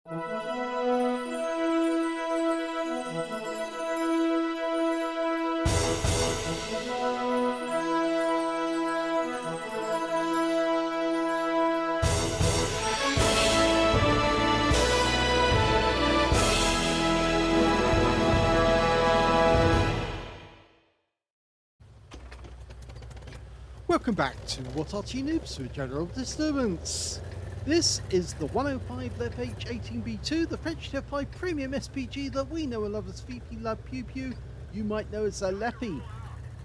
Welcome back to What Arty Noobs with General Disturbance. This is the 105 leFH18B2, the French Tier 5 Premium SPG that we know and love as VP Love Pew Pew, you might know as a leFH.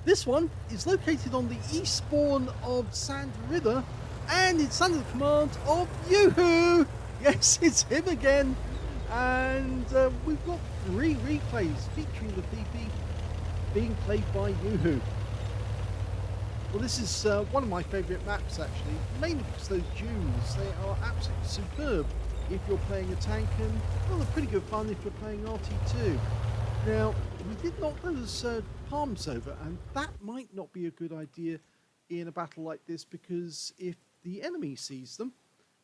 This one is located on the eastbourne of Sand River, and it's under the command of YouWho. Yes, it's him again. And we've got 3 replays featuring the VP being played by YouWho. Well, this is one of my favourite maps actually, mainly because those dunes, they are absolutely superb if you're playing a tank, and well, they're pretty good fun if you're playing Arty too. Now, we did knock those palms over, and that might not be a good idea in a battle like this, because if the enemy sees them,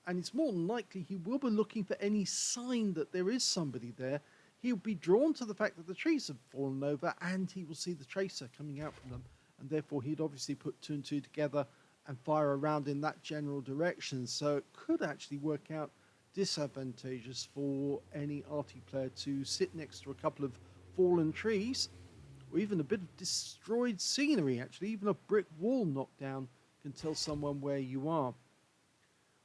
and it's more than likely he will be looking for any sign that there is somebody there, he'll be drawn to the fact that the trees have fallen over, and he will see the tracer coming out from them. And therefore he'd obviously put 2 and 2 together and fire around in that general direction. So it could actually work out disadvantageous for any Arty player to sit next to a couple of fallen trees, or even a bit of destroyed scenery actually. Even a brick wall knocked down can tell someone where you are.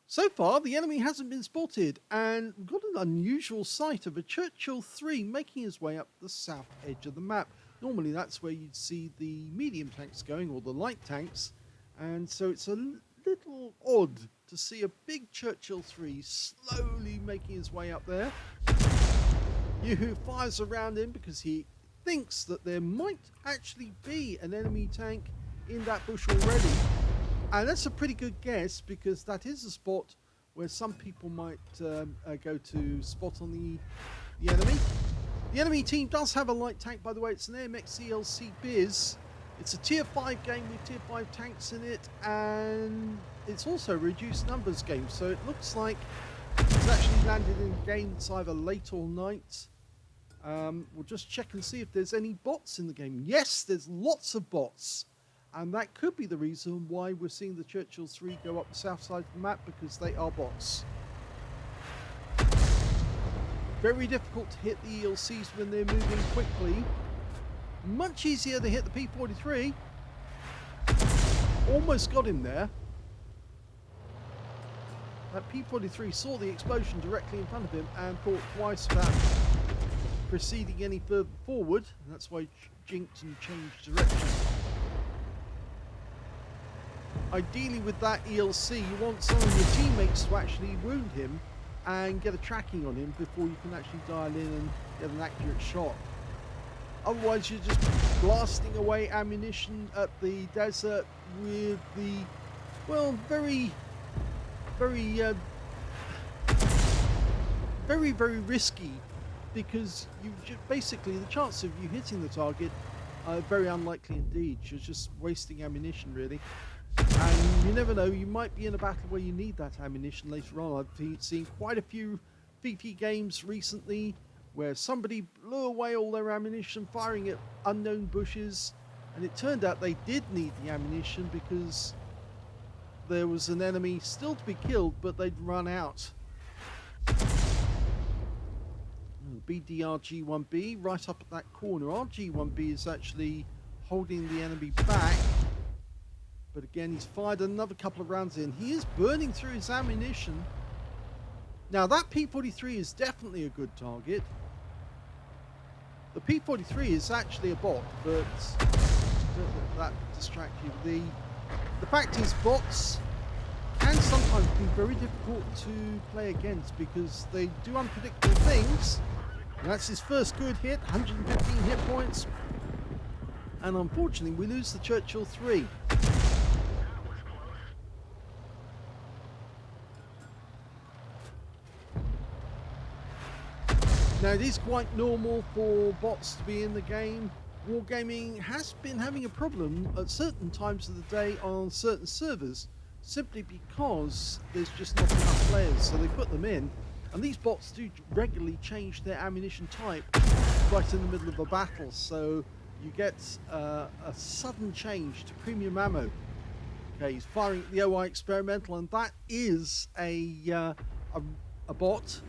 So far the enemy hasn't been spotted, and we've got an unusual sight of a Churchill 3 making his way up the south edge of the map. Normally that's where you'd see the medium tanks going, or the light tanks, and so it's a little odd to see a big Churchill 3 slowly making his way up there. YouWho fires around him because he thinks that there might actually be an enemy tank in that bush already, and that's a pretty good guess because that is a spot where some people might go to spot on the enemy. The enemy team does have a light tank, by the way. It's an AMX CLC Biz. It's a tier 5 game with tier 5 tanks in it, and it's also a reduced numbers game. So it looks like it's actually landed in a game that's either late or night. We'll just check and see if there's any bots in the game. Yes, there's lots of bots. And that could be the reason why we're seeing the Churchill 3 go up the south side of the map, because they are bots. Very difficult to hit the ELCs when they're moving quickly. Much easier to hit the P43. Almost got him there. That P43 saw the explosion directly in front of him and thought twice about proceeding any further forward. And that's why he jinked and changed direction. Ideally with that ELC, you want some of your teammates to actually wound him and get a tracking on him before you can actually dial in and get an accurate shot. Otherwise you're just blasting away ammunition at the desert with the, well, very risky, because you basically, the chance of you hitting the target are very unlikely indeed. You're just wasting ammunition really. And you never know, you might be in a battle where you need that ammunition later on. I've seen quite a few VP games recently where somebody blew away all their ammunition firing at unknown bushes, and it turned out they did need the ammunition because there was an enemy still to be killed, but they'd run out. BDR G1B right up at that corner. Our G1B is actually holding the enemy back. But again, he's fired another couple of rounds in. He is burning through his ammunition. Now that P43 is definitely a good target. The P43 is actually a bot, but don't let that distract you. The fact is, bots can sometimes be very difficult to play against because they do unpredictable things. And that's his first good hit, 115 hit points. And unfortunately, we lose the Churchill 3. Now it is quite normal for bots to be in the game. Wargaming has been having a problem at certain times of the day on certain servers, simply because there's just not enough players, so they put them in. And these bots do regularly change their ammunition type right in the middle of a battle, so you get a sudden change to premium ammo. Okay, he's firing at the OI experimental, and that is a bot.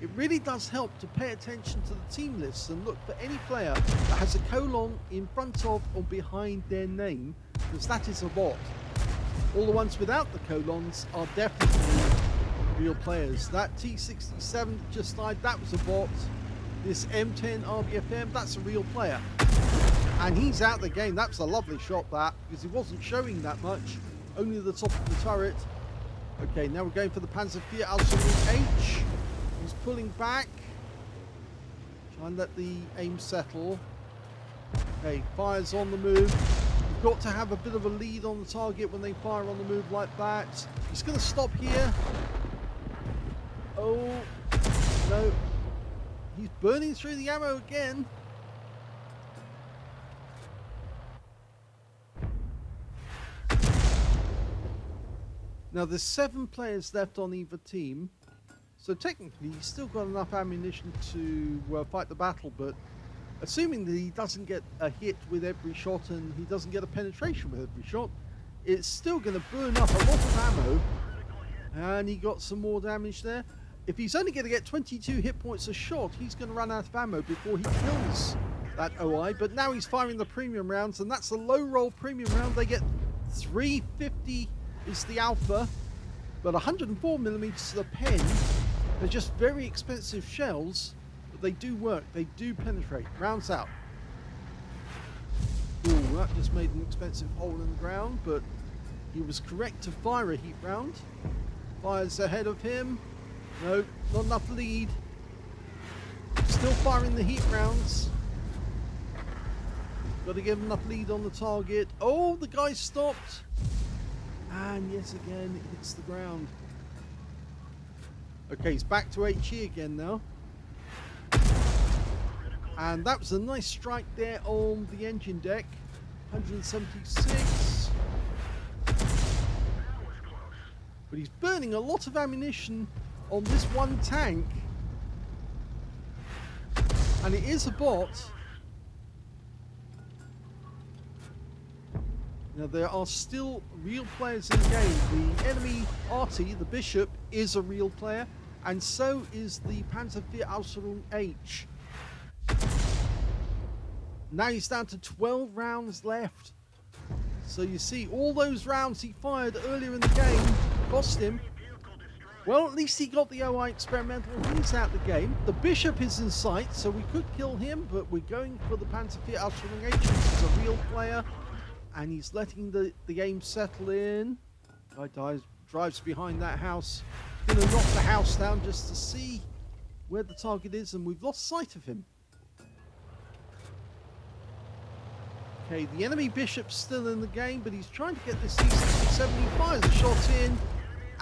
It really does help to pay attention to the team lists and look for any player that has a colon in front of or behind their name, because that is a bot. All the ones without the colons are definitely real players. That T67 that just died, that was a bot. This M10 RBFM, that's a real player. And he's out the game. That's a lovely shot, that, because he wasn't showing that much, only the top of the turret. Okay, now we're going for the Panzer IV Aslains H. He's pulling back. Try and let the aim settle. Okay, fires on the move. You've got to have a bit of a lead on the target when they fire on the move like that. He's going to stop here. Oh, no. He's burning through the ammo again. Now there's 7 players left on either team. So technically he's still got enough ammunition to fight the battle, but assuming that he doesn't get a hit with every shot and he doesn't get a penetration with every shot, it's still going to burn up a lot of ammo. And he got some more damage there. If he's only going to get 22 hit points a shot, he's going to run out of ammo before he kills that OI. But now he's firing the premium rounds, and that's a low roll premium round. They get 350 is the alpha, but 104mm to the pen. They're just very expensive shells, but they do work. They do penetrate. Rounds out. Ooh, that just made an expensive hole in the ground, but he was correct to fire a heat round. Fires ahead of him. No, not enough lead. Still firing the heat rounds. Got to give enough lead on the target. Oh, the guy stopped. And yes, again, it hits the ground. Okay, he's back to HE again now. And that was a nice strike there on the engine deck. 176. But he's burning a lot of ammunition on this one tank. And it is a bot. Now there are still real players in the game. The enemy Arty, the Bishop, is a real player, and so is the Panzer IV Aslains H. Now he's down to 12 rounds left. So you see, all those rounds he fired earlier in the game cost him. Well, at least he got the OI experimental. He's out the game. The Bishop is in sight, so we could kill him, but we're going for the Panzer IV Aslains H, which is a real player. And he's letting the aim settle in. Guy drives behind that house. Gonna knock the house down just to see where the target is, and we've lost sight of him. Okay, the enemy Bishop's still in the game, but he's trying to get this T67. He fires a shot in,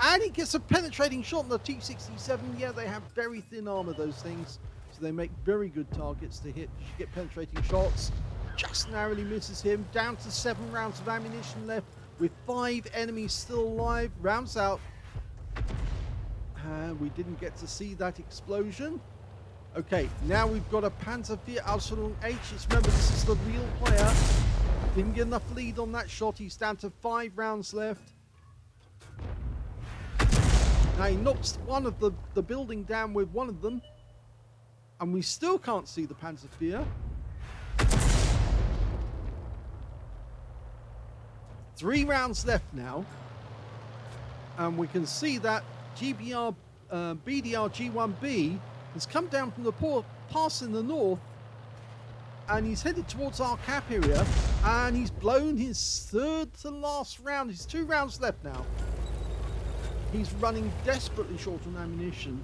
and he gets a penetrating shot on the T67. Yeah, they have very thin armor, those things, so they make very good targets to hit. You get penetrating shots. Just narrowly misses him. Down to 7 rounds of ammunition left with 5 enemies still alive. Rounds out. And we didn't get to see that explosion. Okay, now we've got a Panzer IV Aslains H. Remember, this is the real player. Didn't get enough lead on that shot. He's down to 5 rounds left. Now he knocks one of the building down with one of them. And we still can't see the Panzer IV. 3 rounds left now, and we can see that BDR G1B has come down from the pass in the north, and he's headed towards our cap area, and he's blown his 3rd to last round. He's 2 rounds left now. He's running desperately short on ammunition.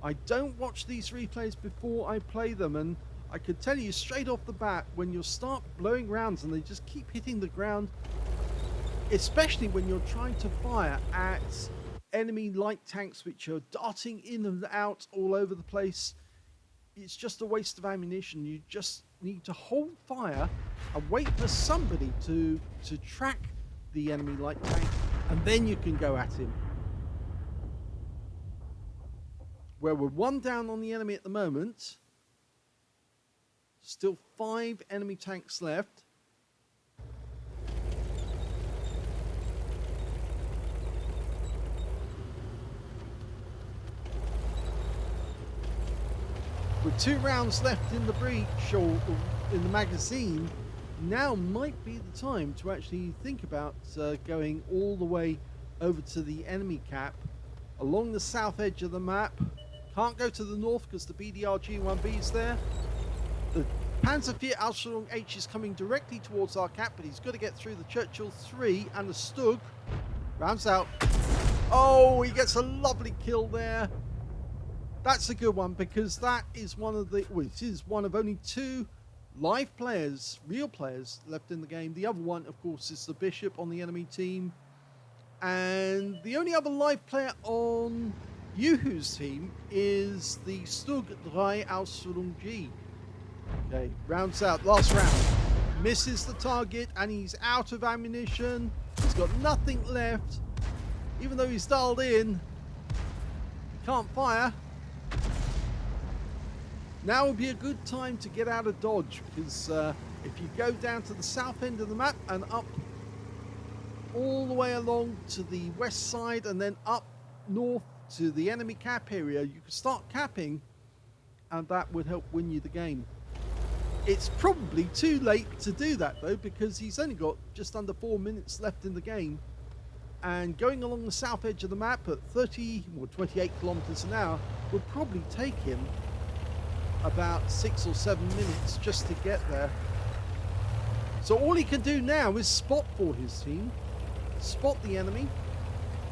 I don't watch these replays before I play them, and I could tell you straight off the bat, when you start blowing rounds and they just keep hitting the ground, especially when you're trying to fire at enemy light tanks which are darting in and out all over the place, it's just a waste of ammunition. You just need to hold fire and wait for somebody to track the enemy light tank, and then you can go at him. Where we're 1 down on the enemy at the moment. Still 5 enemy tanks left. With 2 rounds left in the breach, or in the magazine, now might be the time to actually think about going all the way over to the enemy cap along the south edge of the map. Can't go to the north because the BDR G1B is there. The Panzerfiat Ausführung H is coming directly towards our cap, but he's got to get through the Churchill 3 and the Stug. Rounds out. Oh, he gets a lovely kill there. That's a good one, because that is one of the, well, it is one of only 2 live players, real players left in the game. The other one, of course, is the Bishop on the enemy team. And the only other live player on YouWho's team is the Stug 3 Ausführung G. Okay, rounds out, last round. Misses the target and he's out of ammunition. He's got nothing left. Even though he's dialed in, he can't fire. Now would be a good time to get out of dodge, because if you go down to the south end of the map and up all the way along to the west side and then up north to the enemy cap area, you can start capping, and that would help win you the game. It's probably too late to do that though, because he's only got just under 4 minutes left in the game, and going along the south edge of the map at 30 or 28 kilometers an hour would probably take him about 6 or 7 minutes just to get there. So all he can do now is spot for his team, spot the enemy,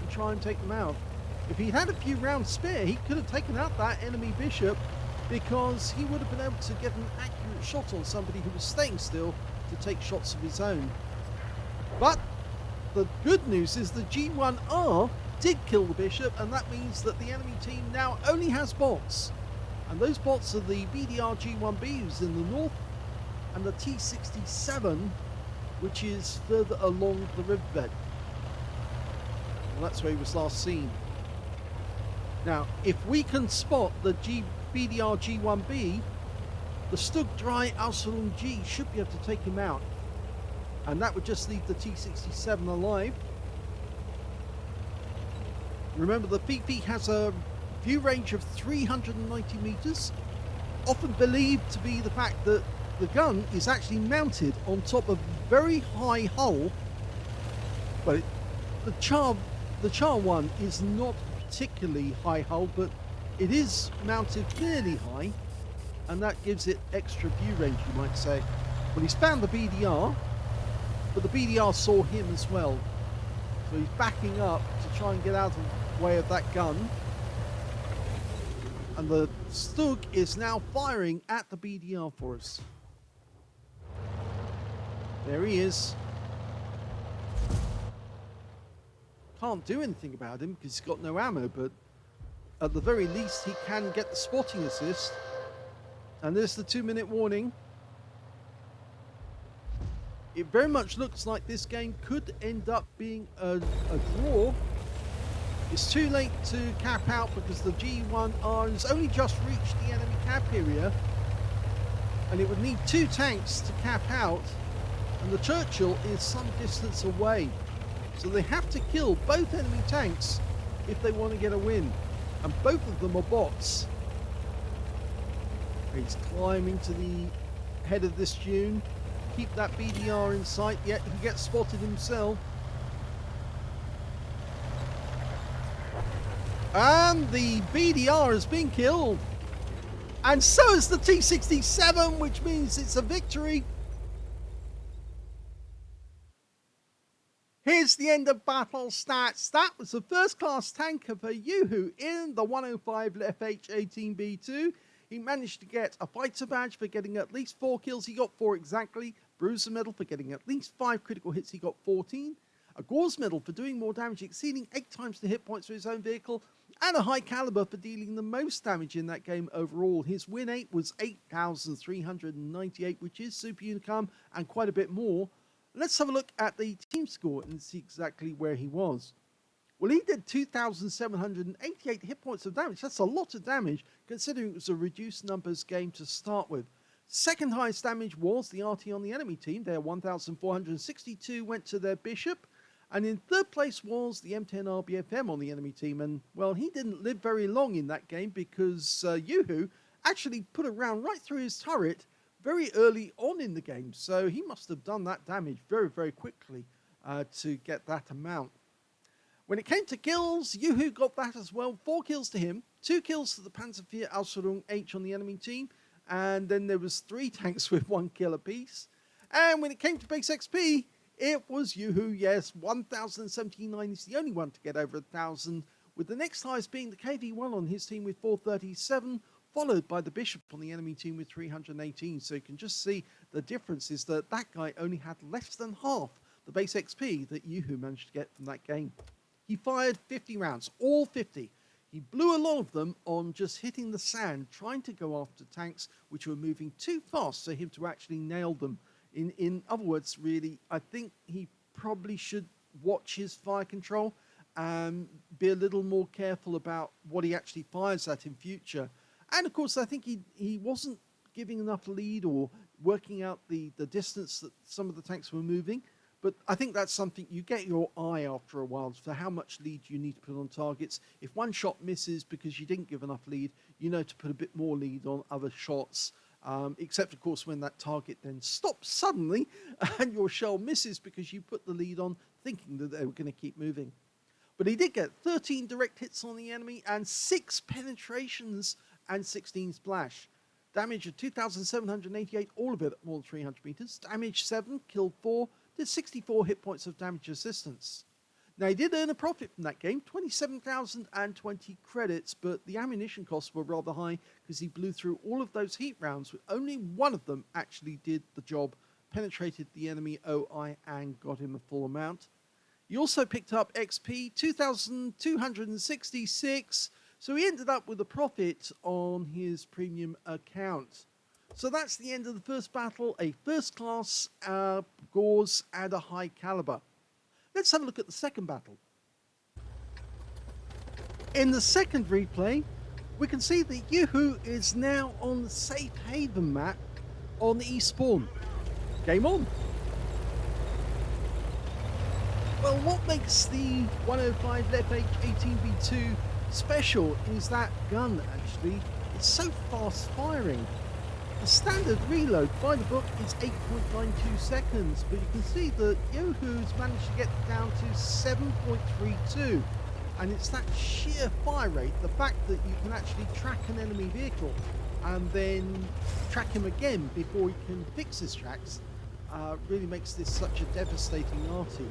and try and take them out. If he had a few rounds spare, he could have taken out that enemy Bishop, because he would have been able to get an accurate shot on somebody who was staying still to take shots of his own. But the good news is the G1R did kill the Bishop, and that means that the enemy team now only has bots. And those bots are the BDR G1B, who's in the north, and the T67, which is further along the riverbed. Well, that's where he was last seen. Now, if we can spot the BDR G1B, the Stug 3 Ausführung G should be able to take him out. And that would just leave the T67 alive. Remember, the PP has a view range of 390 meters, often believed to be the fact that the gun is actually mounted on top of a very high hull. Well, the Char one is not particularly high hull, but it is mounted fairly high, and that gives it extra view range, you might say. Well, he's found the BDR, but the BDR saw him as well, so he's backing up to try and get out of the way of that gun. And the Stug is now firing at the BDR for us. There he is. Can't do anything about him because he's got no ammo, but at the very least he can get the spotting assist. And there's the 2-minute warning. It very much looks like this game could end up being a draw. It's too late to cap out because the G1R has only just reached the enemy cap area, and it would need 2 tanks to cap out, and the Churchill is some distance away. So they have to kill both enemy tanks if they want to get a win, and both of them are bots. He's climbing to the head of this dune. Keep that BDR in sight, yet he gets spotted himself. And the BDR has been killed. And so is the T67, which means it's a victory. Here's the end of battle stats. That was the first class tanker for YouWho in the 105 leFH18B2. He managed to get a fighter badge for getting at least 4 kills. He got 4 exactly. Bruiser medal for getting at least 5 critical hits. He got 14. A Gauze medal for doing more damage, exceeding 8 times the hit points for his own vehicle. and a high caliber for dealing the most damage in that game overall. His win rate was 8,398, which is super unicum and quite a bit more. Let's have a look at the team score and see exactly where he was. Well, he did 2,788 hit points of damage. That's a lot of damage, considering it was a reduced numbers game to start with. Second highest damage was the Arty on the enemy team. Their 1,462 went to their bishop. And in third place was the M10 RBFM on the enemy team. And, well, he didn't live very long in that game because YouWho actually put a round right through his turret very early on in the game. So he must have done that damage very, very quickly to get that amount. When it came to kills, YouWho got that as well. 4 kills to him, 2 kills to the Panzervier Ausführung H on the enemy team. And then there was 3 tanks with 1 kill apiece. And when it came to base XP, it was YouWho, yes, 1,079 is the only one to get over 1,000, with the next highest being the KV1 on his team with 437, followed by the Bishop on the enemy team with 318. So you can just see the difference is that that guy only had less than half the base XP that YouWho managed to get from that game. He fired 50 rounds, all 50. He blew a lot of them on just hitting the sand, trying to go after tanks which were moving too fast for him to actually nail them. In other words, really, I think he probably should watch his fire control and be a little more careful about what he actually fires at in future. And of course, I think he wasn't giving enough lead or working out the distance that some of the tanks were moving. But I think that's something you get your eye after a while for how much lead you need to put on targets. If one shot misses because you didn't give enough lead, you know to put a bit more lead on other shots. Except, of course, when that target then stops suddenly and your shell misses because you put the lead on thinking that they were going to keep moving. But he did get 13 direct hits on the enemy and 6 penetrations and 16 splash. Damage of 2,788, all of it at more than 300 meters. Damage 7, killed 4, did 64 hit points of damage assistance. Now, he did earn a profit from that game, 27,020 credits, but the ammunition costs were rather high because he blew through all of those heat rounds. Only one of them actually did the job, penetrated the enemy OI and got him a full amount. He also picked up XP, 2,266, so he ended up with a profit on his premium account. So that's the end of the first battle, a first class gauze and a high caliber. Let's have a look at the second battle. In the second replay, we can see that YouWho is now on the Safe Haven map on the East Spawn. Game on. Well, what makes the 105 leFH18B2 special is that gun, actually. It's so fast firing. The standard reload by the book is 8.92 seconds, but you can see that YouWho's managed to get down to 7.32. And it's that sheer fire rate, the fact that you can actually track an enemy vehicle and then track him again before he can fix his tracks, really makes this such a devastating arty.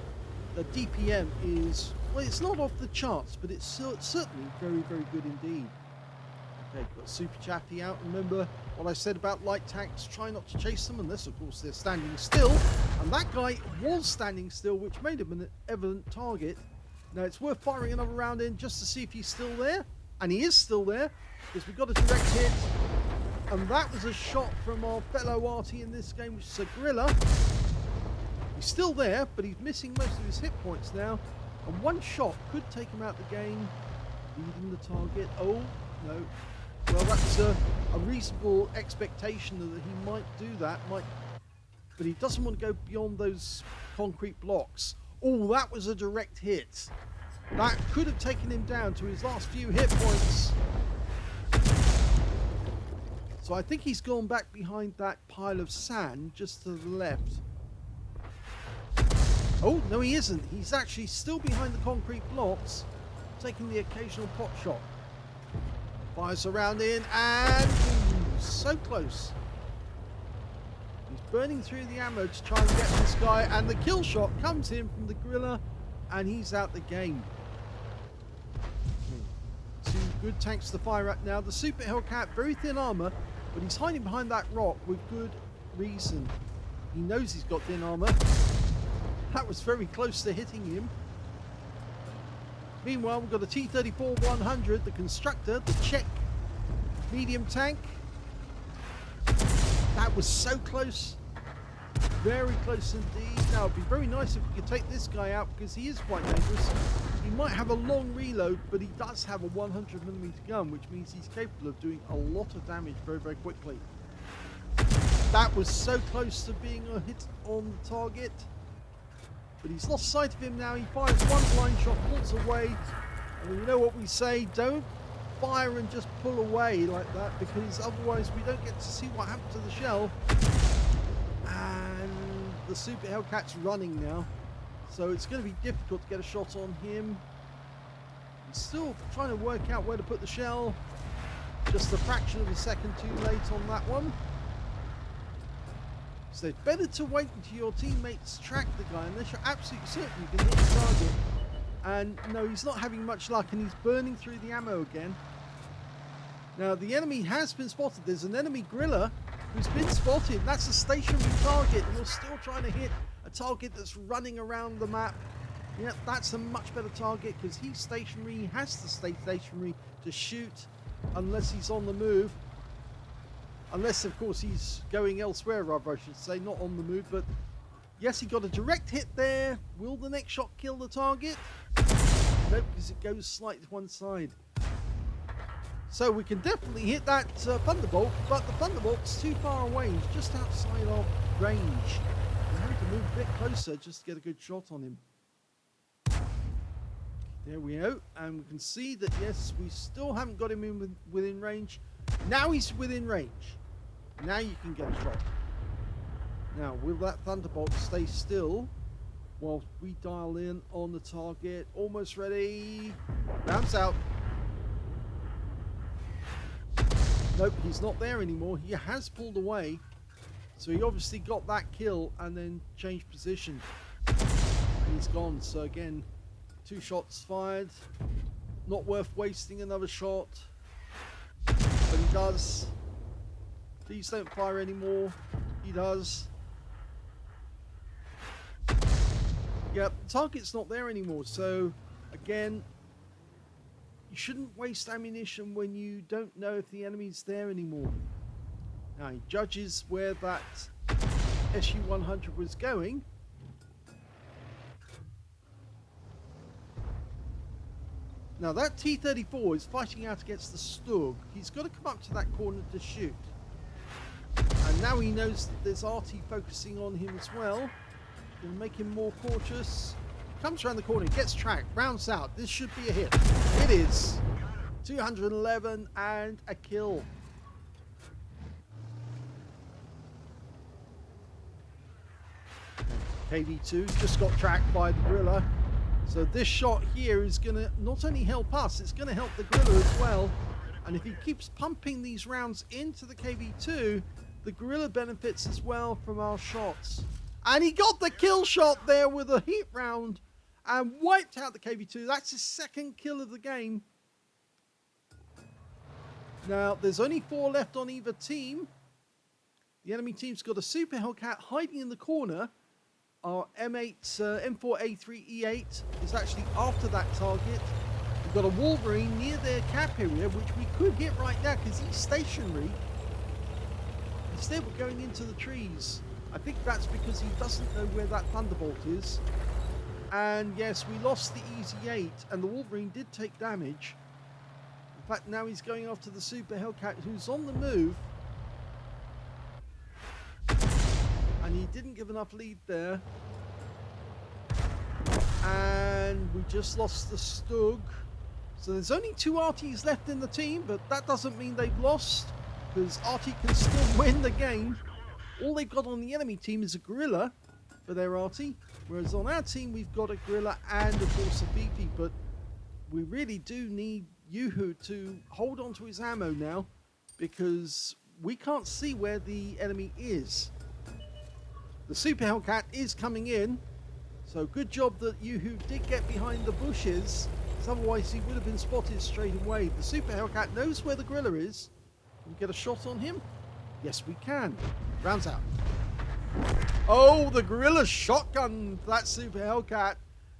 The DPM is, well, it's not off the charts, but it's certainly very, very good indeed. Okay, got Super Chaffee out. Remember what I said about light tanks, try not to chase them unless, of course, they're standing still. And that guy was standing still, which made him an evident target. Now, it's worth firing another round in just to see if he's still there. And he is still there, because we got a direct hit. And that was a shot from our fellow Arty in this game, which is a gorilla. He's still there, but he's missing most of his hit points now. And one shot could take him out the game, leaving the target. Oh, no. Well, that's a reasonable expectation that he might do that, but he doesn't want to go beyond those concrete blocks. Oh, that was a direct hit. That could have taken him down to his last few hit points. So I think he's gone back behind that pile of sand just to the left. Oh, no, he isn't. He's actually still behind the concrete blocks, taking the occasional pot shot. Fires around in and so close. He's burning through the ammo to try and get this guy, and the kill shot comes in from the gorilla and he's out the game. 2 good tanks to fire at now. The Super Hellcat, very thin armor, but he's hiding behind that rock with good reason. He knows he's got thin armor. That was very close to hitting him. Meanwhile, we've got a T-34-100, the constructor, the Czech medium tank. That was so close. Very close indeed. Now, it'd be very nice if we could take this guy out because he is quite dangerous. He might have a long reload, but he does have a 100mm gun, which means he's capable of doing a lot of damage very, very quickly. That was so close to being a hit on the target. But he's lost sight of him now. He fires one blind shot, pulls away. And you know what we say, don't fire and just pull away like that, because otherwise we don't get to see what happened to the shell. And the Super Hellcat's running now. So it's going to be difficult to get a shot on him. I'm still trying to work out where to put the shell. Just a fraction of a second too late on that one. So it's better to wait until your teammates track the guy unless you're absolutely certain you can hit the target. And no, he's not having much luck and he's burning through the ammo again. Now the enemy has been spotted. There's an enemy griller who's been spotted. That's a stationary target. You're still trying to hit a target that's running around the map. Yeah, that's a much better target because he's stationary. He has to stay stationary to shoot unless he's on the move. Unless, of course, he's going elsewhere, rather, I should say, not on the move. But yes, he got a direct hit there. Will the next shot kill the target? Nope, because it goes slightly to one side. So we can definitely hit that Thunderbolt, but the Thunderbolt's too far away. He's just outside of range. We're having to move a bit closer just to get a good shot on him. There we go. And we can see that, yes, we still haven't got him in within range. Now he's within range. Now you can get a shot. Now, will that Thunderbolt stay still while we dial in on the target? Almost ready. Bounce out. Nope, he's not there anymore. He has pulled away. So he obviously got that kill and then changed position. And he's gone. So again, 2 shots fired. Not worth wasting another shot. But he does. Please don't fire anymore. He does. Yeah, the target's not there anymore. So, again, you shouldn't waste ammunition when you don't know if the enemy's there anymore. Now, he judges where that SU-100 was going. Now that T-34 is fighting out against the Stug. He's got to come up to that corner to shoot. And now he knows that there's Arty focusing on him as well. Gonna make him more cautious. Comes around the corner, gets tracked, rounds out. This should be a hit. It is. 211 and a kill. KV2 just got tracked by the Gorilla. So this shot here is going to not only help us, it's going to help the Gorilla as well. And if he keeps pumping these rounds into the KV2, the Gorilla benefits as well from our shots. And he got the kill shot there with a heat round and wiped out the KV2. That's his second kill of the game. Now, there's only 4 left on either team. The enemy team's got a Super Hellcat hiding in the corner. Our M4A3E8 is actually after that target. We've got a Wolverine near their cap area, which we could hit right now because he's stationary. Instead, we're going into the trees. I think that's because he doesn't know where that Thunderbolt is. And yes, we lost the Easy 8, and the Wolverine did take damage. In fact, now he's going after the Super Hellcat, who's on the move. And he didn't give enough lead there. And we just lost the Stug. So there's only 2 Artys left in the team, but that doesn't mean they've lost, because Arty can still win the game. All they've got on the enemy team is a Gorilla for their Arty, whereas on our team we've got a Gorilla and of course a Beefy, but we really do need YouWho to hold on to his ammo now, because we can't see where the enemy is. The Super Hellcat is coming in, so good job that YouWho did get behind the bushes, because otherwise he would have been spotted straight away. The Super Hellcat knows where the Gorilla is. Can we get a shot on him? Yes, we can. Rounds out. Oh, the Gorilla shotgun that Super Hellcat.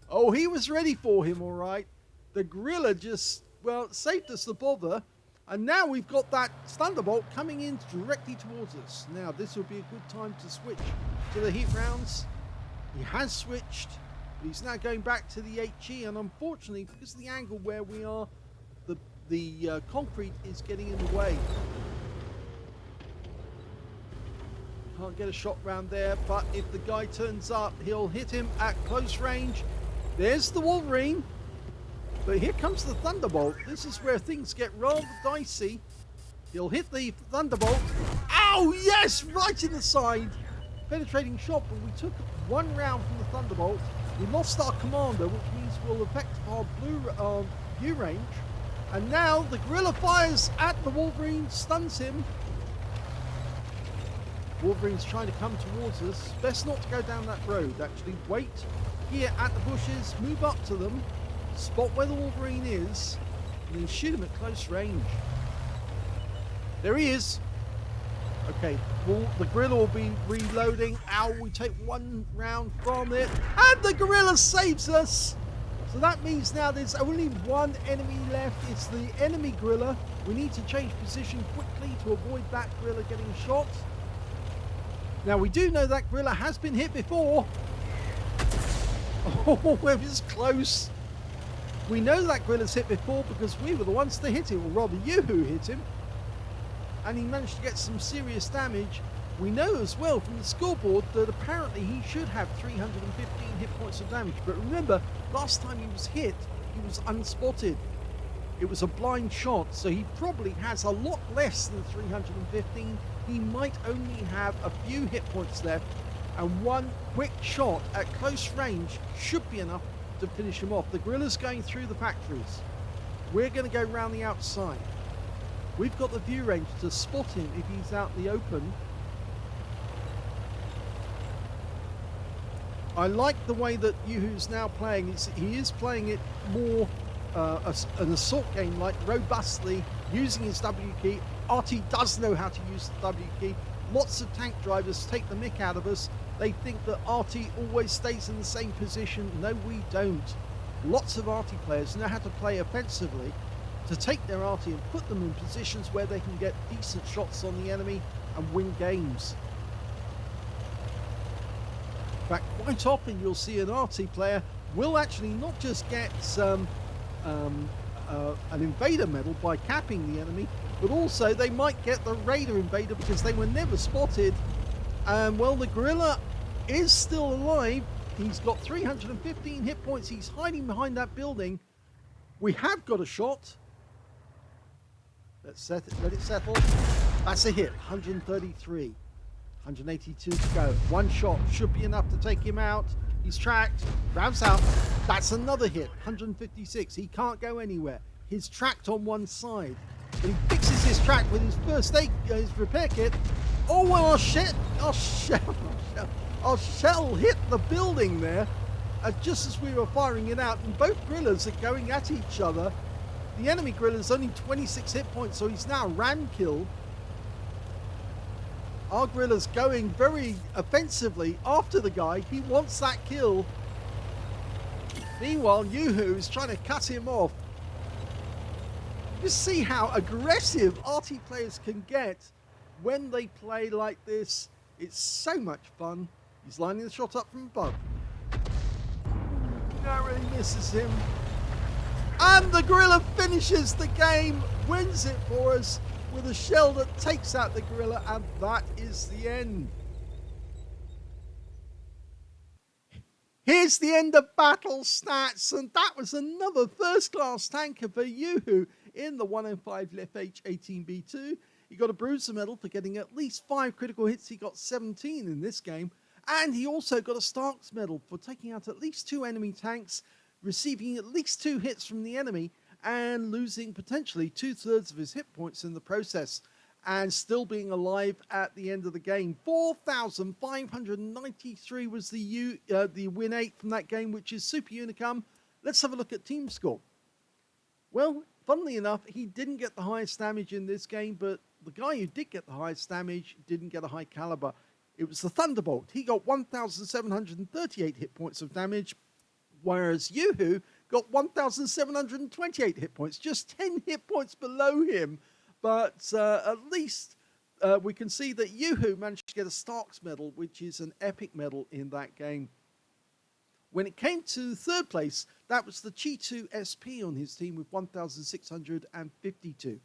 Oh, he was ready for him, all right. The gorilla just, well, saved us the bother. And now we've got that Thunderbolt coming in directly towards us. Now, this will be a good time to switch to the heat rounds. He has switched. He's now going back to the HE. And unfortunately, because of the angle where we are, the concrete is getting in the way. Can't get a shot round there. But if the guy turns up, he'll hit him at close range. There's the Wolverine. But here comes the Thunderbolt. This is where things get rather dicey. He'll hit the Thunderbolt. Oh, yes! Right in the side. Penetrating shot, but we took one round from the Thunderbolt. We lost our commander, which means we'll affect our view range. And now the gorilla fires at the Wolverine, stuns him. Wolverine's trying to come towards us. Best not to go down that road, actually. Wait here at the bushes, move up to them. Spot where the Wolverine is, and then shoot him at close range. There he is. Okay, well, the gorilla will be reloading. Ow, we take one round from it, and the gorilla saves us. So that means now there's only one enemy left. It's the enemy gorilla. We need to change position quickly to avoid that gorilla getting shot. Now, we do know that gorilla has been hit before. Oh, it was close. We know that gorilla's hit before because we were the ones to hit him, or rather YouWho hit him. And he managed to get some serious damage. We know as well from the scoreboard that apparently he should have 315 hit points of damage. But remember, last time he was hit, he was unspotted. It was a blind shot, so he probably has a lot less than 315. He might only have a few hit points left, and one quick shot at close range should be enough to finish him off. The gorilla's going through the factories. We're going to go round the outside. We've got the view range to spot him if he's out in the open. I like the way that YouWho's now playing. He is playing it more an assault game, like robustly, using his W key. Arty does know how to use the W key. Lots of tank drivers take the mick out of us. They think that Arty always stays in the same position. No, we don't. Lots of Arty players know how to play offensively, to take their Arty and put them in positions where they can get decent shots on the enemy and win games. In fact, quite often you'll see an Arty player will actually not just get an invader medal by capping the enemy, but also they might get the raider invader because they were never spotted. Well, the gorilla is still alive. He's got 315 hit points. He's hiding behind that building. We have got a shot. Let's let it settle. That's a hit. 133. 182 to go. One shot should be enough to take him out. He's tracked. Grabs out. That's another hit. 156. He can't go anywhere. He's tracked on one side. But he fixes his track with his first aid, his repair kit. Oh, well, our shell hit the building there. Just as we were firing it out, and both gorillas are going at each other. The enemy gorilla's only 26 hit points, so he's now ram killed. Our gorilla's going very offensively after the guy. He wants that kill. Meanwhile, YouWho is trying to cut him off. Just see how aggressive Arty players can get when they play like this. It's so much fun. He's lining the shot up from above. Narrowly misses him. And the gorilla finishes the game, wins it for us with a shell that takes out the gorilla, and that is the end. Here's the end of battle stats, and that was another first-class tanker for YouWho in the 105 leFH18B2. He got a Bruiser medal for getting at least 5 critical hits. He got 17 in this game. And he also got a Starks medal for taking out at least 2 enemy tanks, receiving at least 2 hits from the enemy, and losing potentially 2/3 of his hit points in the process, and still being alive at the end of the game. 4,593 was the win 8 from that game, which is super unicum. Let's have a look at team score. Well, funnily enough, he didn't get the highest damage in this game, but the guy who did get the highest damage didn't get a high caliber. It was the Thunderbolt. He got 1,738 hit points of damage, whereas YouWho got 1,728 hit points, just 10 hit points below him. But at least we can see that YouWho managed to get a Starks medal, which is an epic medal in that game. When it came to third place, that was the G2 SP on his team with 1,652.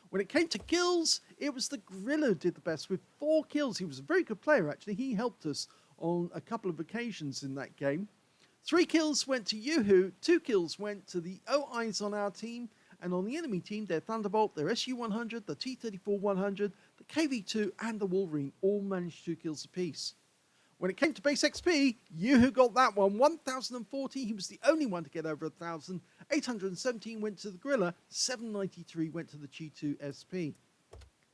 When it came to kills, it was the Gorilla who did the best with 4 kills. He was a very good player, actually. He helped us on a couple of occasions in that game. 3 kills went to YouWho, 2 kills went to the OIs on our team, and on the enemy team, their Thunderbolt, their SU-100, the T-34-100, the KV-2, and the Wolverine all managed 2 kills apiece. When it came to base XP, YouWho got that one, 1,040. He was the only one to get over 1,000. 817 went to the Gorilla, 793 went to the G2 SP.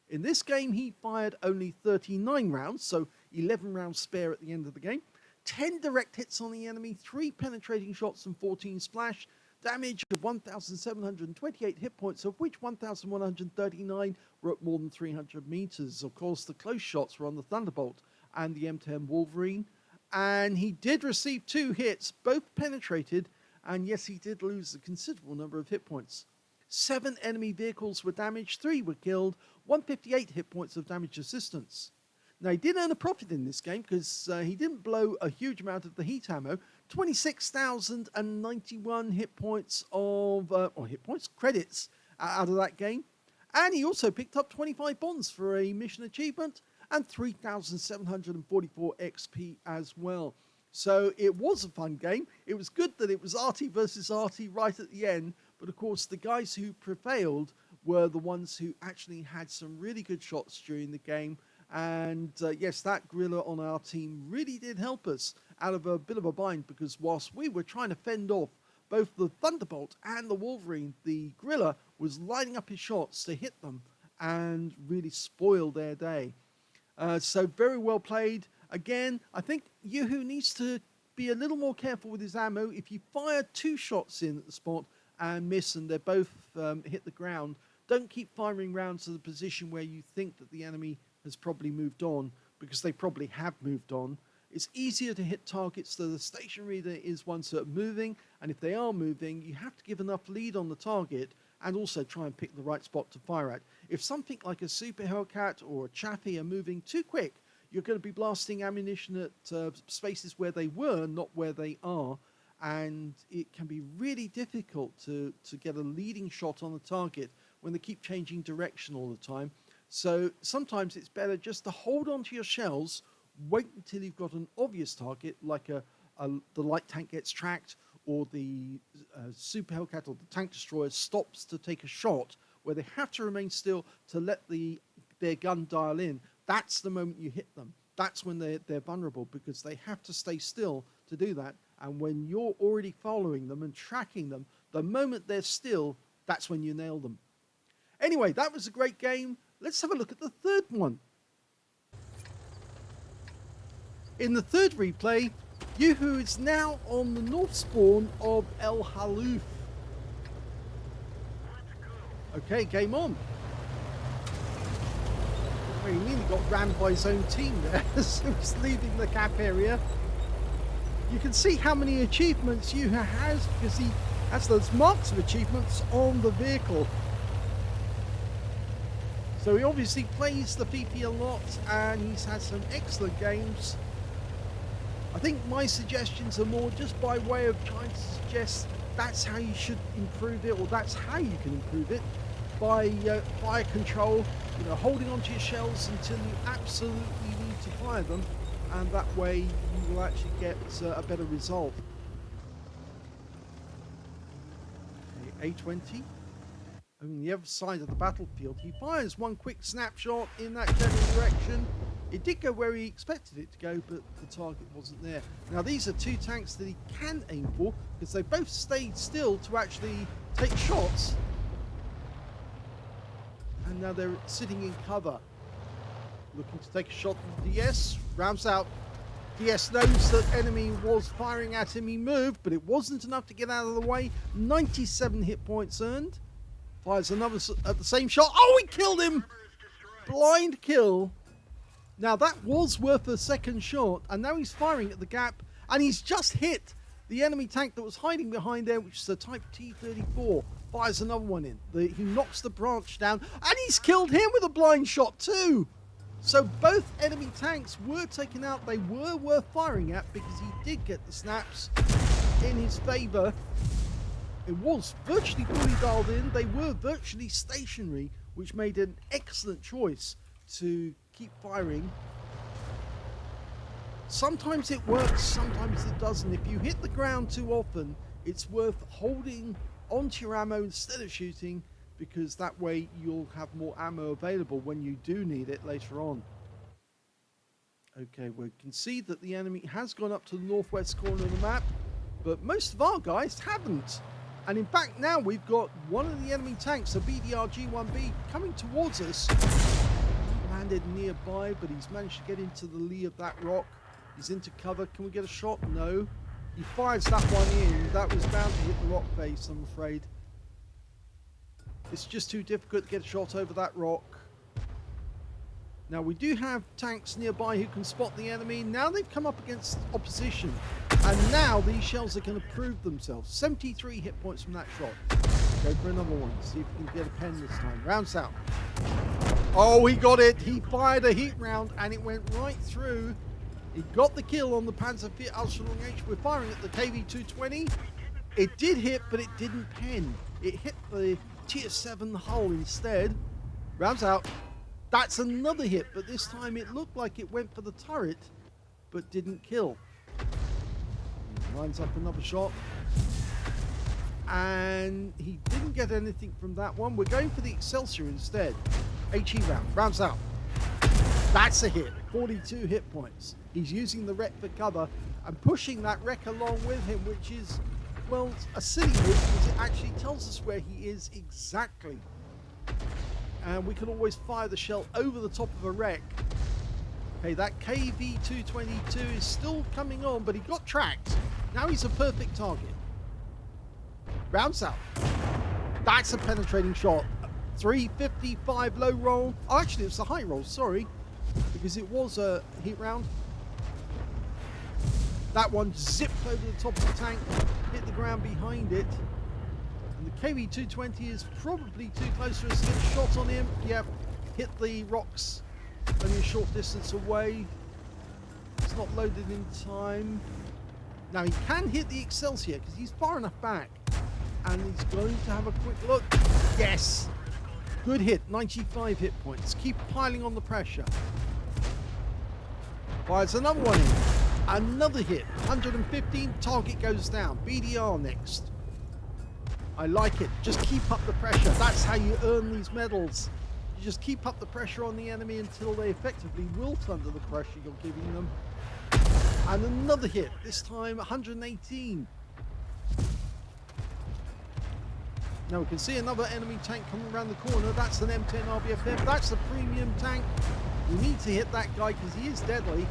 In this game, he fired only 39 rounds, so 11 rounds spare at the end of the game. 10 direct hits on the enemy, 3 penetrating shots and 14 splash. Damage of 1,728 hit points, of which 1,139 were at more than 300 meters. Of course, the close shots were on the Thunderbolt and the M10 Wolverine, and he did receive 2 hits, both penetrated, and yes, he did lose a considerable number of hit points. 7 enemy vehicles were damaged, 3 were killed, 158 hit points of damage assistance. Now, he did earn a profit in this game because he didn't blow a huge amount of the heat ammo, 26,091 hit points of, credits out of that game, and he also picked up 25 bonds for a mission achievement, and 3,744 XP as well. So it was a fun game. It was good that it was Arty versus Arty right at the end, but of course the guys who prevailed were the ones who actually had some really good shots during the game. And yes, that Gorilla on our team really did help us out of a bit of a bind, because whilst we were trying to fend off both the Thunderbolt and the Wolverine, the Gorilla was lining up his shots to hit them and really spoil their day. So very well played. Again, I think YouWho needs to be a little more careful with his ammo. If you fire 2 shots in at the spot and miss and they both hit the ground, don't keep firing rounds to the position where you think that the enemy has probably moved on, because they probably have moved on. It's easier to hit targets that are stationary than it is ones that are moving, and if they are moving, you have to give enough lead on the target and also try and pick the right spot to fire at. If something like a Super Hellcat or a Chaffee are moving too quick, you're going to be blasting ammunition at spaces where they were, not where they are, and it can be really difficult to get a leading shot on the target when they keep changing direction all the time. So sometimes it's better just to hold on to your shells, wait until you've got an obvious target, like the light tank gets tracked, or the Super Hellcat or the tank destroyer stops to take a shot, where they have to remain still to let their gun dial in. That's the moment you hit them. That's when they're vulnerable, because they have to stay still to do that. And when you're already following them and tracking them, the moment they're still, that's when you nail them. Anyway, that was a great game. Let's have a look at the third one. In the third replay, YouWho is now on the north spawn of Halluf. Okay, game on. Well, he nearly got rammed by his own team there as he was leaving the cap area. You can see how many achievements YouWho has, because he has those marks of achievements on the vehicle. So he obviously plays the Fifi a lot, and he's had some excellent games. I think my suggestions are more just by way of trying to suggest that's how you should improve it, or that's how you can improve it, by fire control, holding onto your shells until you absolutely need to fire them, and that way you will actually get a better result. Okay, A20. On the other side of the battlefield, he fires one quick snapshot in that general direction. It did go where he expected it to go, but the target wasn't there. Now, these are 2 tanks that he can aim for, because they both stayed still to actually take shots. And now they're sitting in cover, looking to take a shot at the DS. Rounds out. DS knows that enemy was firing at him. He moved, but it wasn't enough to get out of the way. 97 hit points earned. Fires another at the same shot. Oh, he killed him! Blind kill. Now that was worth a second shot, and now he's firing at the gap, and he's just hit The enemy tank that was hiding behind there, which is a Type T-34, fires another one in. He knocks the branch down, and he's killed him with a blind shot too. So both enemy tanks were taken out. They were worth firing at because he did get the snaps in his favor. It was virtually fully dialed in. They were virtually stationary, which made an excellent choice to keep firing. Sometimes it works, sometimes it doesn't. If you hit the ground too often, it's worth holding onto your ammo instead of shooting, because that way you'll have more ammo available when you do need it later on. Okay, we can see that the enemy has gone up to the northwest corner of the map, but most of our guys haven't. And in fact, now we've got one of the enemy tanks, a BDR-G1B, coming towards us. He landed nearby, but he's managed to get into the lee of that rock. He's into cover. Can we get a shot? No. He fires that one in. That was bound to hit the rock face, I'm afraid. It's just too difficult to get a shot over that rock. Now, we do have tanks nearby who can spot the enemy. Now they've come up against opposition. And now these shells are going to prove themselves. 73 hit points from that shot. Go for another one. See if we can get a pen this time. Rounds out. Oh, he got it. He fired a heat round and it went right through. He got the kill on the Panzer IV Aslains H. We're firing at the KV-220. It did hit, but it didn't pen. It hit the Tier 7 hull instead. Rounds out. That's another hit, but this time it looked like it went for the turret, but didn't kill. Lines up another shot. And he didn't get anything from that one. We're going for the Excelsior instead. HE round. Rounds out. That's a hit. 42 hit points. He's using the wreck for cover and pushing that wreck along with him, which is, well, a silly move because it actually tells us where he is exactly. And we can always fire the shell over the top of a wreck. Okay, that KV-222 is still coming on, but he got tracked. Now he's a perfect target. Rounds out. That's a penetrating shot. 355 low roll. Oh, actually, it's a high roll, sorry. Because it was a heat round. That one zipped over the top of the tank, hit the ground behind it. And the KV-220 is probably too close for us to get a shot on him. Yep, hit the rocks only a short distance away. It's not loaded in time. Now he can hit the Excelsior because he's far enough back. And he's going to have a quick look. Yes! Good hit, 95 hit points. Keep piling on the pressure. Fires another one in. Another hit, 115, target goes down. BDR next. I like it. Just keep up the pressure. That's how you earn these medals. You just keep up the pressure on the enemy until they effectively wilt under the pressure you're giving them. And another hit, this time 118. Now we can see another enemy tank coming around the corner. That's an M10 RBFM. That's a premium tank. We need to hit that guy because he is deadly.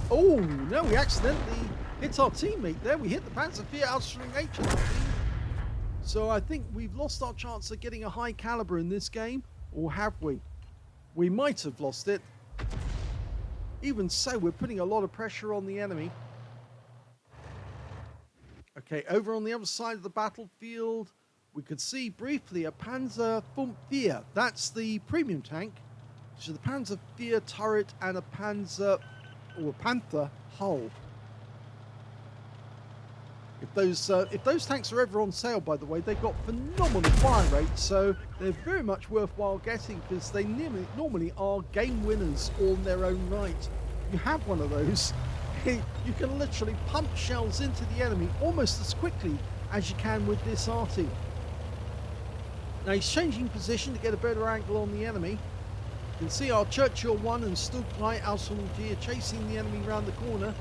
Oh, no, we accidentally hit our teammate there. We hit the Panzer IV Aslains H. So I think we've lost our chance of getting a high caliber in this game. Or have we? We might have lost it. Even so, we're putting a lot of pressure on the enemy. Okay, over on the other side of the battlefield, we could see briefly a Panzer IV. That's the premium tank. So the Panzer IV turret and a Panzer or a Panther hull. If those tanks are ever on sale, by the way, they've got phenomenal fire rates, so they're very much worthwhile getting because they normally are game winners all in their own right. You have one of those, you can literally pump shells into the enemy almost as quickly as you can with this Arty. Now he's changing position to get a better angle on the enemy. You can see our Churchill 1 and Stuttgart Aslains are chasing the enemy around the corner.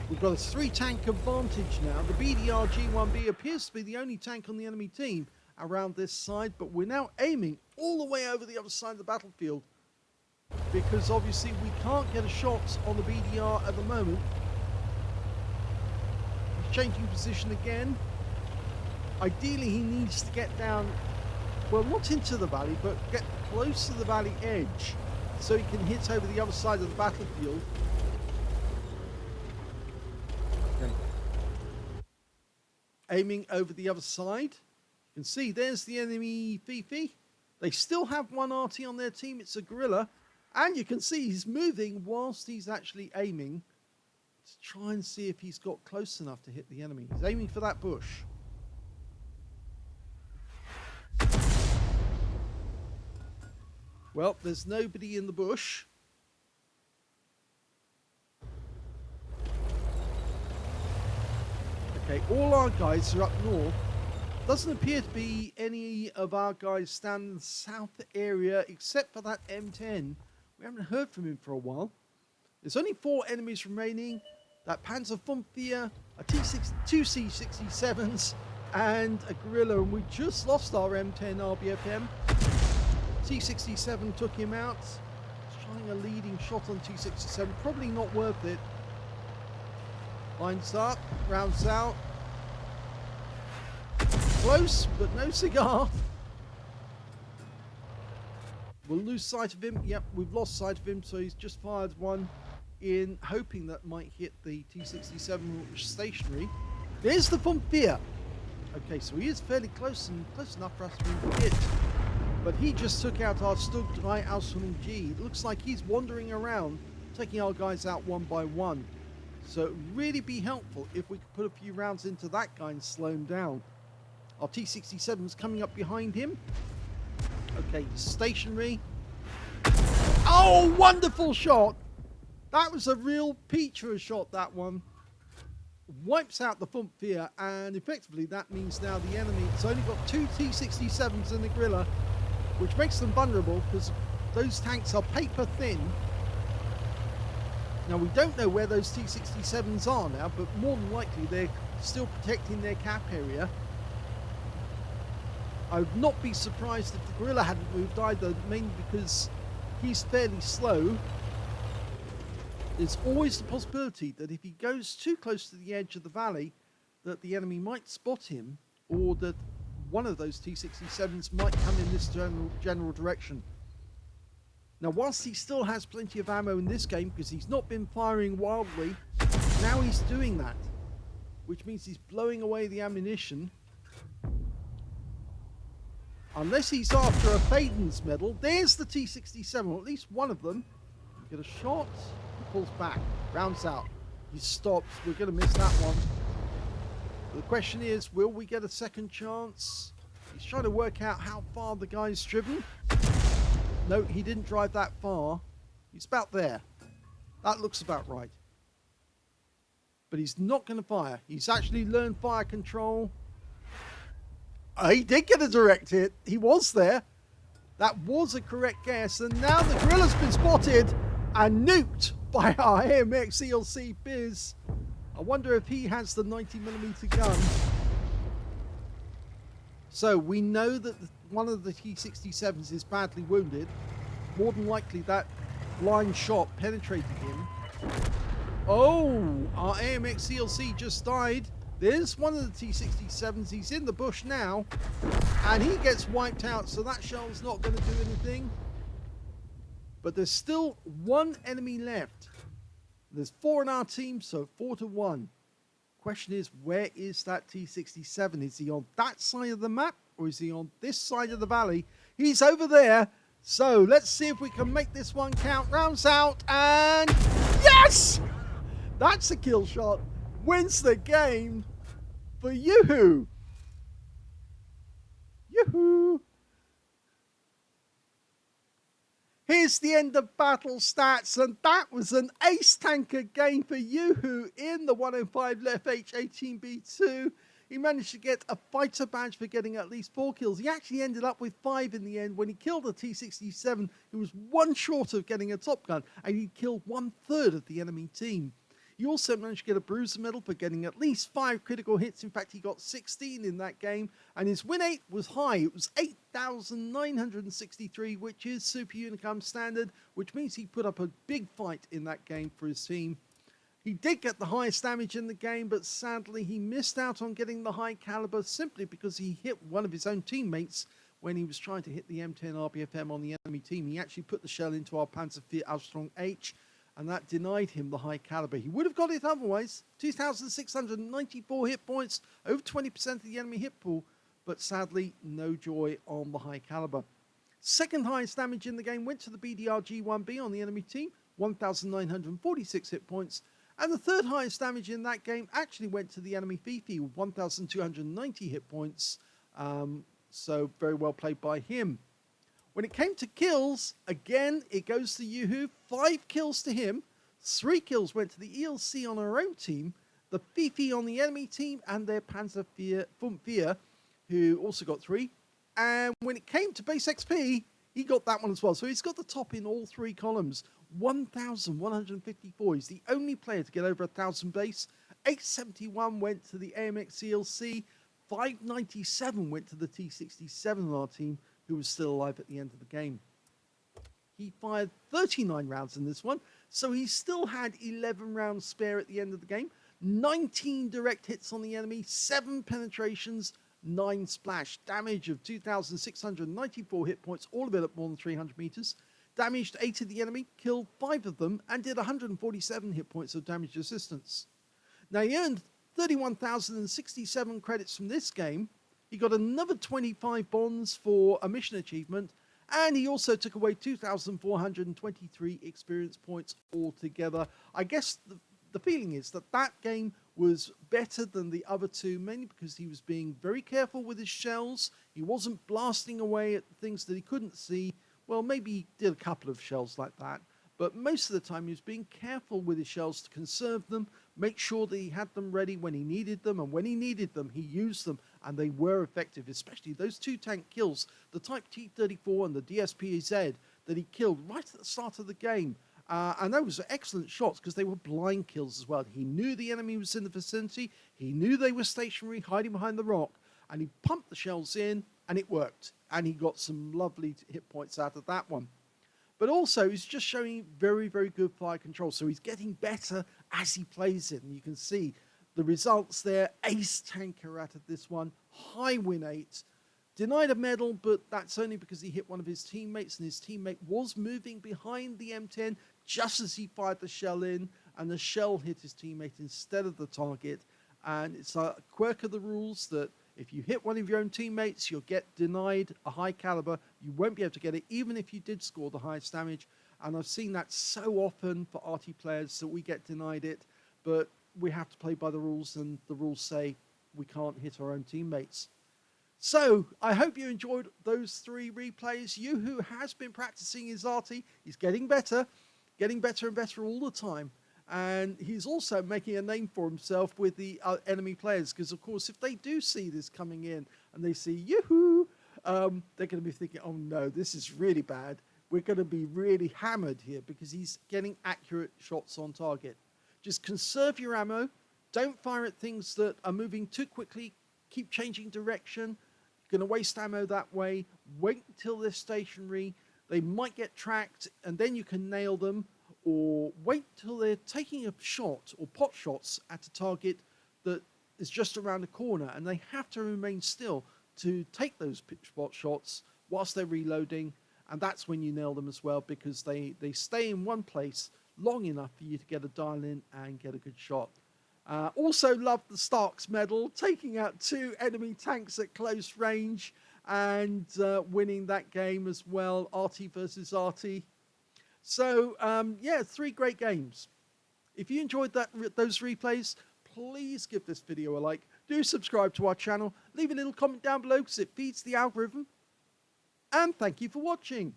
We've got a 3-tank advantage now. The BDR G1B appears to be the only tank on the enemy team around this side, but we're now aiming all the way over the other side of the battlefield because obviously we can't get a shot on the BDR at the moment. He's changing position again. Ideally he needs to get down, well, not into the valley, but get close to the valley edge so he can hit over the other side of the battlefield. Okay, Aiming over the other side. You can see there's the enemy Fifi. They still have one Arty on their team. It's a gorilla. And you can see he's moving whilst he's actually aiming to try and see if he's got close enough to hit the enemy. He's aiming for that bush. Well, there's nobody in the bush. Okay, all our guys are up north. Doesn't appear to be any of our guys standing in the south area except for that M10. We haven't heard from him for a while. There's only 4 enemies remaining. That Panzer Fumfier, a two C-67s, and a gorilla. And we just lost our M10 RBFM. T-67 took him out. He's trying a leading shot on T-67. Probably not worth it. Lines up, rounds out. Close, but no cigar. We'll lose sight of him. Yep, we've lost sight of him, so he's just fired one in, hoping that might hit the T-67, which is stationary. There's the Fumfier. Okay, so he is fairly close and close enough for us to be hit. But he just took out our Stug 3 Ausrung G. It looks like he's wandering around, taking our guys out one by one. So it would really be helpful if we could put a few rounds into that guy and slow him down. Our T-67 is coming up behind him. Okay, stationary. Oh, wonderful shot! That was a real peach of a shot, that one. Wipes out the Fumfier, and effectively that means now the enemy has only got 2 T-67s and a gorilla, which makes them vulnerable because those tanks are paper thin. Now, we don't know where those T-67s are now, but more than likely they're still protecting their cap area. I would not be surprised if the gorilla hadn't moved either, mainly because he's fairly slow. There's always the possibility that if he goes too close to the edge of the valley, that the enemy might spot him, or that one of those T-67s might come in this general direction. Now, whilst he still has plenty of ammo in this game, because he's not been firing wildly, now he's doing that, which means he's blowing away the ammunition. Unless he's after a Faden's medal. There's the T-67, or at least one of them. Get a shot. He pulls back. Rounds out. He stops. We're going to miss that one. The question is, will we get a second chance? He's trying to work out how far the guy's driven. No, he didn't drive that far. He's about there. That looks about right. But he's not going to fire. He's actually learned fire control. He did get a direct hit. He was there. That was a correct guess. And now the gorilla's been spotted and nuked by our AMX ELC Biz. I wonder if he has the 90mm gun. So we know that one of the T-67s is badly wounded. More than likely that blind shot penetrated him. Oh, our AMX ELC just died. There's one of the T-67s. He's in the bush now. And he gets wiped out, so that shell's not going to do anything. But there's still one enemy left. There's 4 in our team, so 4-1. Question is, where is that T-67? Is he on that side of the map, or is he on this side of the valley? He's over there. So let's see if we can make this one count. Rounds out, and yes! That's a kill shot. Wins the game for YouWho. YouWho. Here's the end of battle stats, and that was an ace tanker game for YouWho in the 105 leFH18B2. He managed to get a fighter badge for getting at least 4 kills. He actually ended up with 5 in the end. When he killed a T-67, he was 1 short of getting a Top Gun, and he killed 1/3 of the enemy team. He also managed to get a Bruiser medal for getting at least 5 critical hits. In fact, he got 16 in that game, and his win rate was high. It was 8,963, which is Super Unicum standard, which means he put up a big fight in that game for his team. He did get the highest damage in the game, but sadly he missed out on getting the high caliber simply because he hit one of his own teammates when he was trying to hit the M10 RBFM on the enemy team. He actually put the shell into our Panzer IV Ausrung H, and that denied him the high caliber. He would have got it otherwise. 2,694 hit points, over 20% of the enemy hit pool, but sadly, no joy on the high caliber. Second highest damage in the game went to the BDR-G1B on the enemy team, 1,946 hit points. And the third highest damage in that game actually went to the enemy Fifi with 1,290 hit points. So very well played by him. When it came to kills, again, it goes to YouWho. 5 kills to him. 3 kills went to the ELC on our own team, the Fifi on the enemy team, and their Panzer who also got 3. And when it came to base XP, he got that one as well. So he's got the top in all 3 columns. 1,154. He's the only player to get over 1,000 base. 871 went to the AMX ELC. 597 went to the T67 on our team, who was still alive at the end of the game. He fired 39 rounds in this one, so he still had 11 rounds spare at the end of the game. 19 direct hits on the enemy, 7 penetrations, 9 splash. Damage of 2,694 hit points, all of it at more than 300 meters. Damaged 8 of the enemy, killed 5 of them, and did 147 hit points of damage resistance. Now he earned 31,067 credits from this game. He got another 25 bonds for a mission achievement, and he also took away 2,423 experience points altogether. I guess the feeling is that that game was better than the other 2, mainly because he was being very careful with his shells. He wasn't blasting away at things that he couldn't see. Well, maybe he did a couple of shells like that, but most of the time he was being careful with his shells to conserve them, make sure that he had them ready when he needed them, and when he needed them, he used them, and they were effective, especially those 2 tank kills, the Type T-34 and the DSPZ that he killed right at the start of the game. And those were excellent shots because they were blind kills as well. He knew the enemy was in the vicinity, he knew they were stationary, hiding behind the rock, and he pumped the shells in, and it worked. And he got some lovely hit points out of that one. But also, he's just showing very, very good fire control. So he's getting better as he plays it. And you can see the results there. Ace tanker out of this one. High win 8. Denied a medal, but that's only because he hit one of his teammates. And his teammate was moving behind the M10 just as he fired the shell in. And the shell hit his teammate instead of the target. And it's a quirk of the rules that if you hit one of your own teammates, you'll get denied a high caliber. You won't be able to get it, even if you did score the highest damage. And I've seen that so often for Arty players that we get denied it. But we have to play by the rules, and the rules say we can't hit our own teammates. So I hope you enjoyed those 3 replays. YouWho has been practicing his Arty. He's getting better and better all the time. And he's also making a name for himself with the enemy players, because of course if they do see this coming in and they see YouWho, they're going to be thinking, oh no, this is really bad. We're going to be really hammered here because he's getting accurate shots on target. Just conserve your ammo. Don't fire at things that are moving too quickly. Keep changing direction. You're going to waste ammo that way. Wait until they're stationary. They might get tracked and then you can nail them. Or wait till they're taking a shot or pot shots at a target that is just around the corner, and they have to remain still to take those pot shots whilst they're reloading, and that's when you nail them as well, because they stay in one place long enough for you to get a dial in and get a good shot. Also love the Starks medal, taking out 2 enemy tanks at close range and winning that game as well, Arty versus Arty. So, yeah, 3 great games. If you enjoyed those replays, please give this video a like. Do subscribe to our channel. Leave a little comment down below because it feeds the algorithm. And thank you for watching.